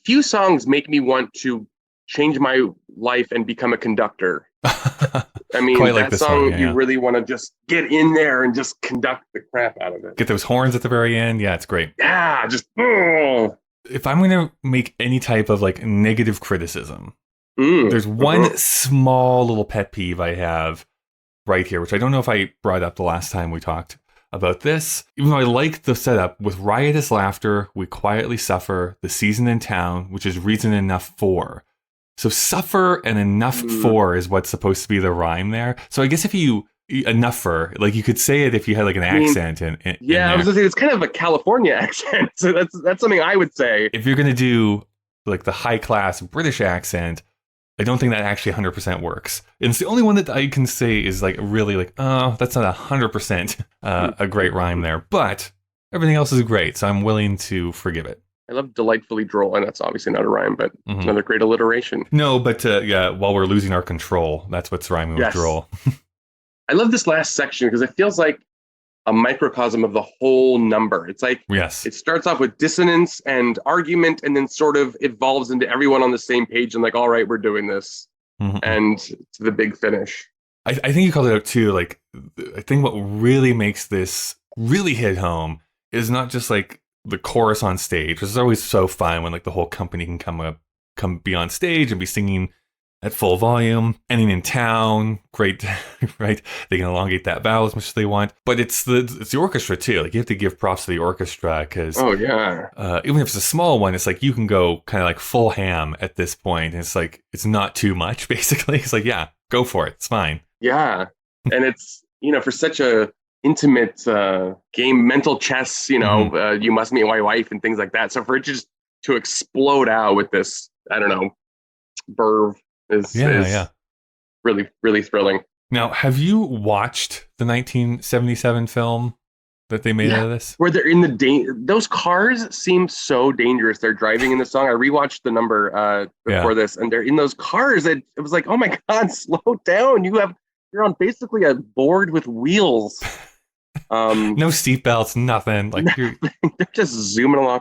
Few songs make me want to change my life and become a conductor. That song, you really want to just get in there and just conduct the crap out of it. Get those horns at the very end. Yeah, it's great. Yeah, just. If I'm going to make any type of like negative criticism, there's one small little pet peeve I have right here, which I don't know if I brought up the last time we talked about this. Even though I like the setup, with riotous laughter, we quietly suffer the season in town, which is reason enough for. So suffer and enough for is what's supposed to be the rhyme there. So I guess if you enough for, like, you could say it if you had like an accent in I was gonna say it's kind of a California accent. So that's something I would say. If you're gonna do like the high class British accent, I don't think that actually 100% works. And it's the only one that I can say is like really like, oh, that's not 100% a great rhyme there. But everything else is great, so I'm willing to forgive it. I love delightfully droll, and that's obviously not a rhyme, but another great alliteration. No, but while we're losing our control, that's what's rhyming with droll. I love this last section because it feels like a microcosm of the whole number. It's like, it starts off with dissonance and argument, and then sort of evolves into everyone on the same page and like, all right, we're doing this. And it's the big finish. I think you called it out too. Like, I think what really makes this really hit home is not just like the chorus on stage, which is always so fun when like the whole company can come be on stage and be singing at full volume. Ending in town, great, right? They can elongate that vowel as much as they want. But it's the orchestra too. Like, you have to give props to the orchestra because even if it's a small one, it's like you can go kind of like full ham at this point. And it's like, it's not too much, basically. It's like, yeah, go for it. It's fine. Yeah. And it's, for such a intimate game, mental chess, you must meet my wife and things like that. So for it just to explode out with this, I don't know, verve is really, really thrilling. Now, have you watched the 1977 film that they made out of this? Where they're in those cars seem so dangerous. They're driving in the song. I rewatched the number before this, and they're in those cars. It was like, oh my God, slow down. You're on basically a board with wheels. No seatbelts, nothing. Like, they're just zooming along.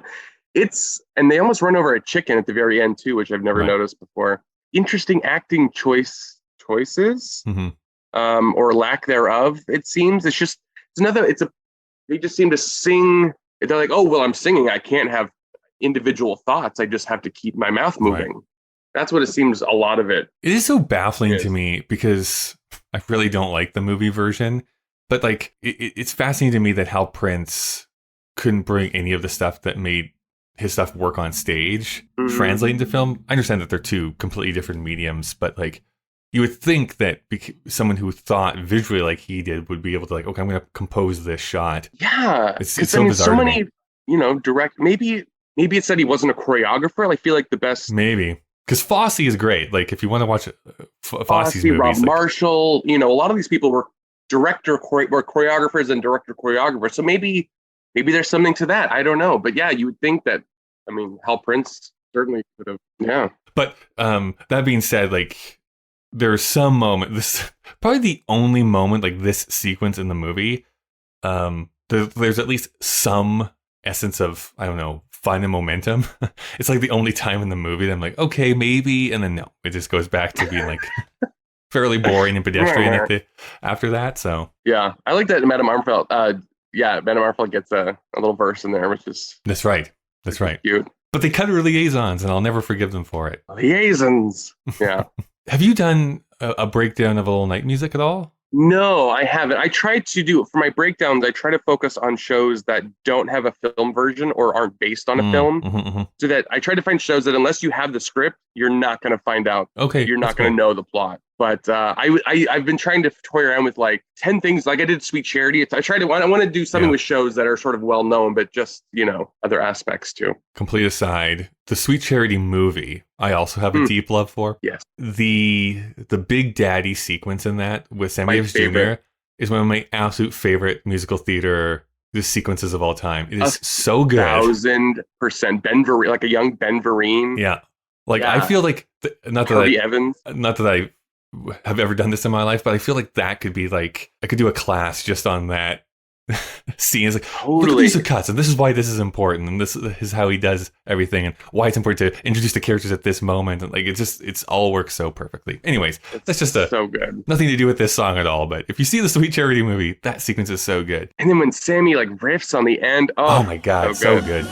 and they almost run over a chicken at the very end too, which I've never noticed before. Interesting acting choices, or lack thereof. It seems they just seem to sing. They're like, oh well, I'm singing. I can't have individual thoughts. I just have to keep my mouth moving. Right. That's what it seems. A lot of it. It is so baffling to me because I really don't like the movie version. But like, it's fascinating to me that how Prince couldn't bring any of the stuff that made his stuff work on stage translate into film. I understand that they're two completely different mediums, but like, you would think that someone who thought visually like he did would be able to like, okay, I'm going to compose this shot. Yeah, it's so bizarre. So many, direct. Maybe it said he wasn't a choreographer. I feel like the best. Maybe because Fosse is great. Like if you want to watch Fosse's movies, Rob Marshall, a lot of these people were choreographers and director choreographers. So maybe there's something to that. I don't know, but yeah, you would think that. I mean, Hal Prince certainly could have. Yeah, but that being said, like. There's some moment, this probably the only moment like this sequence in the movie. There's at least some essence of, I don't know, fun and momentum. It's like the only time in the movie that I'm like, okay, maybe, and then no, it just goes back to being like fairly boring and pedestrian after that. So yeah, I like that Madame Armfelt. Madame Armfelt gets a little verse in there, which is that's right, cute. But they cut her liaisons, and I'll never forgive them for it. Liaisons, yeah. Have you done a breakdown of Little Night Music at all? No, I haven't. I try to do, for my breakdowns, I try to focus on shows that don't have a film version or aren't based on a film. So that I try to find shows that unless you have the script, you're not going to find out. Okay. You're not going to know the plot. But I've been trying to toy around with like 10 things. Like I did Sweet Charity. I want to do something with shows that are sort of well known, but just, other aspects too. Complete aside, the Sweet Charity movie, I also have a deep love for. Yes. The Big Daddy sequence in that with Sammy Davis Jr. is one of my absolute favorite musical theater sequences of all time. It is so good. 1000%. Ben Vereen, like a young Ben Vereen. Yeah. Like I feel like Evans. Not that I have ever done this in my life, but I feel like that could be like I could do a class just on that scene. It's like look at these cuts, and this is why this is important, and this is how he does everything, and why it's important to introduce the characters at this moment, and like it's all works so perfectly. Anyways, that's just so good. Nothing to do with this song at all, but if you see the Sweet Charity movie, that sequence is so good. And then when Sammy like riffs on the end, oh my god, so good.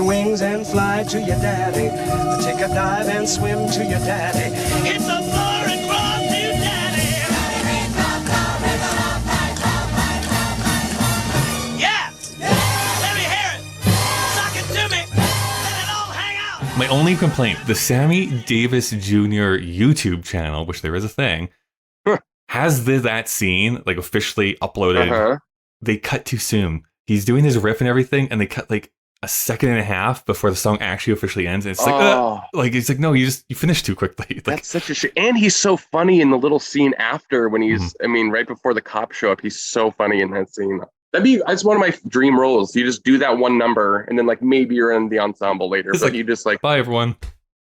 Wings and fly to your daddy. Take a dive and swim to your daddy. It's a foreign from you, daddy. Yeah! Let me hear it. Suck it to me. Let it all hang out. My only complaint, the Sammy Davis Jr. YouTube channel, which there is a thing, has that scene like officially uploaded. They cut too soon. He's doing his riff and everything, and they cut like a second and a half before the song actually officially ends. And it's like it's like, no, you finished too quickly. Like, that's such a shit. And he's so funny in the little scene after when he's, right before the cops show up, he's so funny in that scene. That's one of my dream roles. You just do that one number and then like maybe you're in the ensemble later. But like, you just like, bye everyone.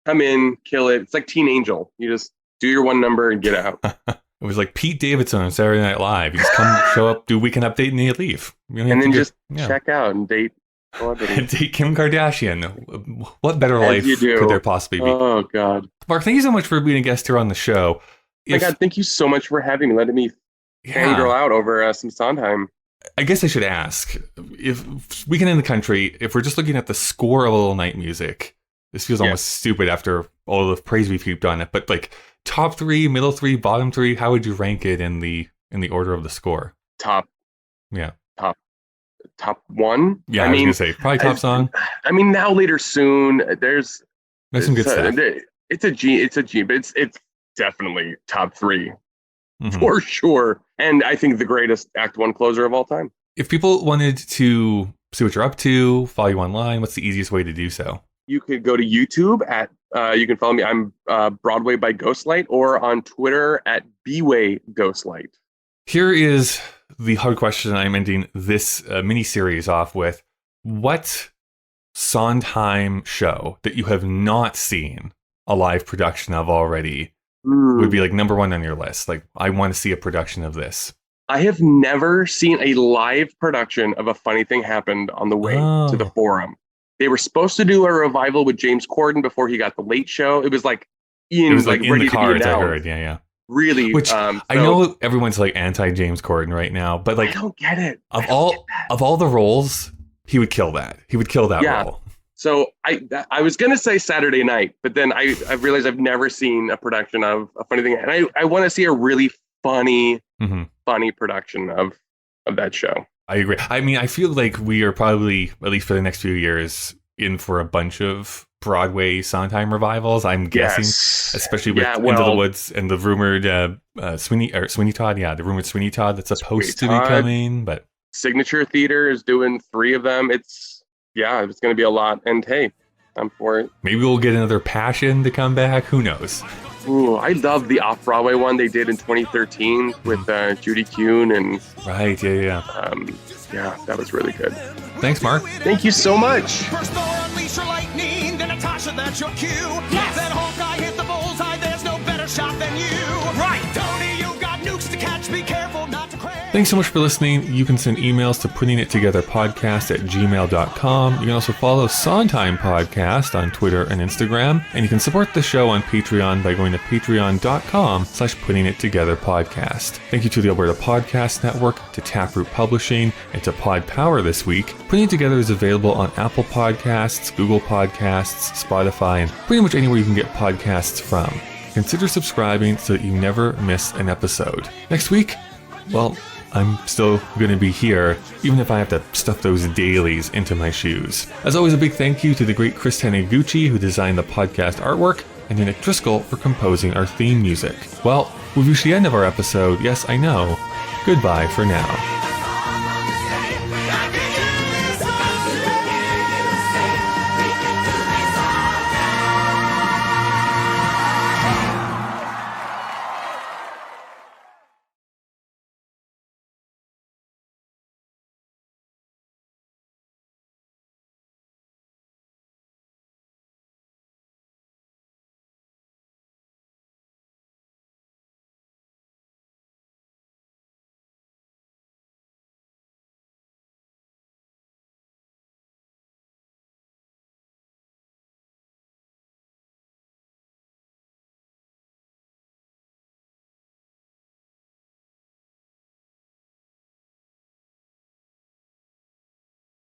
Come in, kill it. It's like Teen Angel. You just do your one number and get out. It was like Pete Davidson on Saturday Night Live. You just come, show up, do Weekend Update, and then you leave. And then just check out and date. Date Kim Kardashian. What better life could there possibly be? Oh, God. Mark, thank you so much for being a guest here on the show. My God, thank you so much for having me, letting me fangirl out over some Sondheim. I guess I should ask, if Weekend in the Country, if we're just looking at the score of Little Night Music, this feels almost stupid after all the praise we've heaped on it, but like top 3, middle 3, bottom 3, how would you rank it in the order of the score? Top 1. Yeah, I was gonna say probably top song. Now Later Soon. There's some good stuff. It's a G, but it's definitely top 3 for sure. And I think the greatest Act 1 closer of all time. If people wanted to see what you're up to, follow you online, what's the easiest way to do so? You could go to YouTube at. You can follow me. I'm Broadway by Ghostlight, or on Twitter at Bway Ghostlight. Here is the hard question I'm ending this mini-series off with. What Sondheim show that you have not seen a live production of already would be like number one on your list? Like, I want to see a production of this. I have never seen a live production of A Funny Thing Happened on the way to the Forum. They were supposed to do a revival with James Corden before he got the Late Show. It was like in the cards, I heard. Yeah. Really, which I know everyone's like anti James Corden right now, but like I don't get it. Of all the roles, he would kill that. He would kill that role. So I was gonna say Saturday Night, but then I realized I've never seen a production of A Funny Thing, and I want to see a really funny production of that show. I agree. I mean, I feel like we are probably, at least for the next few years, in for a bunch of Broadway Sondheim revivals, I'm guessing, especially with Into the Woods and the rumored Sweeney Todd. Yeah, the rumored Sweeney Todd that's supposed to be coming. But Signature Theater is doing 3 of them. It's going to be a lot. And hey, I'm for it. Maybe we'll get another Passion to come back. Who knows? Ooh, I love the off-Broadway one they did in 2013 with Judy Kuhn and right, yeah, that was really good. Thanks, Mark. Thank you so much. First Thor, unleash your lightning, then Natasha, that's your cue. Yes. Then Hawkeye hit the bullseye, there's no better shot than you. Right, Tony, you got nukes to catch, be careful not to crash. Thanks so much for listening. You can send emails to puttingittogetherpodcast@gmail.com. You can also follow Sondheim Podcast on Twitter and Instagram. And you can support the show on Patreon by going to patreon.com/puttingittogetherpodcast. Thank you to the Alberta Podcast Network, to Taproot Publishing, and to Pod Power this week. Putting It Together is available on Apple Podcasts, Google Podcasts, Spotify, and pretty much anywhere you can get podcasts from. Consider subscribing so that you never miss an episode. Next week, well, I'm still going to be here, even if I have to stuff those dailies into my shoes. As always, a big thank you to the great Chris Taniguchi, who designed the podcast artwork, and to Nick Driscoll for composing our theme music. Well, we've reached the end of our episode. Yes, I know. Goodbye for now.